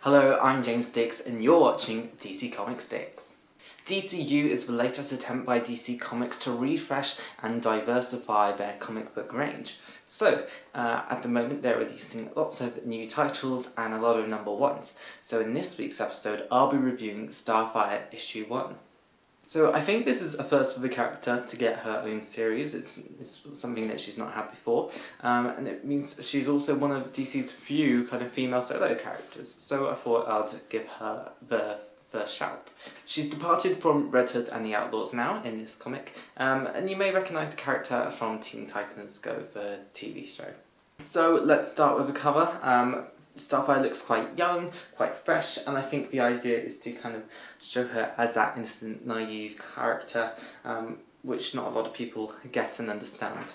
Hello, I'm James Dix and you're watching DC Comics Dix. DCU is the latest attempt by DC Comics to refresh and diversify their comic book range. So, at the moment they're releasing lots of new titles and a lot of number ones. So in this week's episode I'll be reviewing Starfire issue 1. So I think this is a first for the character to get her own series. It's something that she's not had before, and it means she's also one of DC's few kind of female solo characters, so I thought I'd give her the first shout. She's departed from Red Hood and the Outlaws now in this comic, and you may recognise the character from Teen Titans Go, the TV show. So let's start with the cover. Starfire looks quite young, quite fresh, and I think the idea is to kind of show her as that innocent, naive character, which not a lot of people get and understand.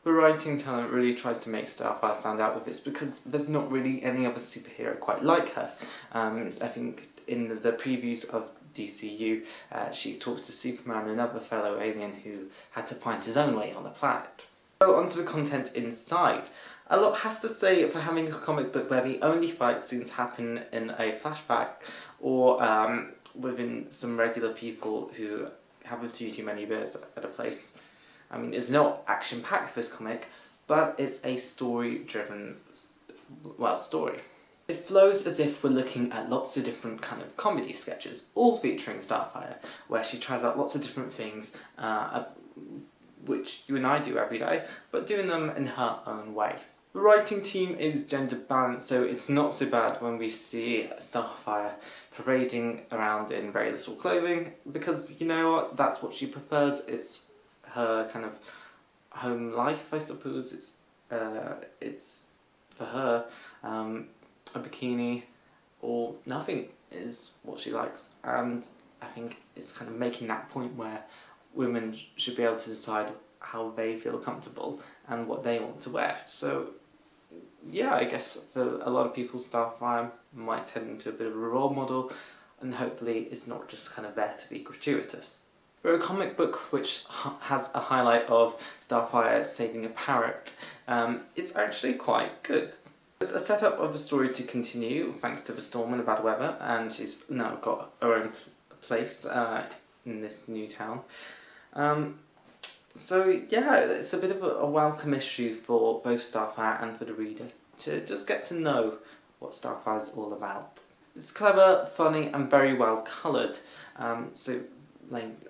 The writing talent really tries to make Starfire stand out with this because there's not really any other superhero quite like her. I think in the previews of DCU, she talks to Superman, another fellow alien who had to find his own way on the planet. So onto the content inside. A lot has to say for having a comic book where the only fight scenes happen in a flashback or within some regular people who have a few too many beers at a place. I mean, it's not action-packed, this comic, but it's a story-driven, story. It flows as if we're looking at lots of different kind of comedy sketches, all featuring Starfire, where she tries out lots of different things, which you and I do every day, but doing them in her own way. The writing team is gender balanced, so it's not so bad when we see Starfire parading around in very little clothing, because you know what, that's what she prefers. It's her kind of home life, I suppose. It's for her, a bikini or nothing is what she likes, and I think it's kind of making that point where women should be able to decide how they feel comfortable and what they want to wear. So yeah, I guess for a lot of people Starfire might turn into a bit of a role model, and hopefully it's not just kind of there to be gratuitous. For a comic book which has a highlight of Starfire saving a parrot, it's actually quite good. There's a setup of a story to continue thanks to the storm and the bad weather, and she's now got her own place in this new town. So yeah, it's a bit of a welcome issue for both Starfire and for the reader to just get to know what Starfire's all about. It's clever, funny and very well coloured, so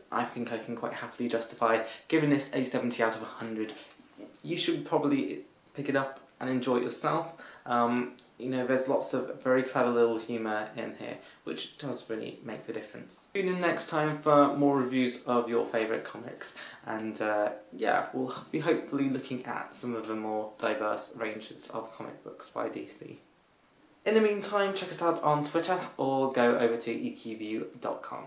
I think I can quite happily justify giving this a 70 out of 100. You should probably pick it up and enjoy it yourself. You know, there's lots of very clever little humour in here, which does really make the difference. Tune in next time for more reviews of your favourite comics, and yeah, we'll be hopefully looking at some of the more diverse ranges of comic books by DC. In the meantime, check us out on Twitter or go over to EQView.com.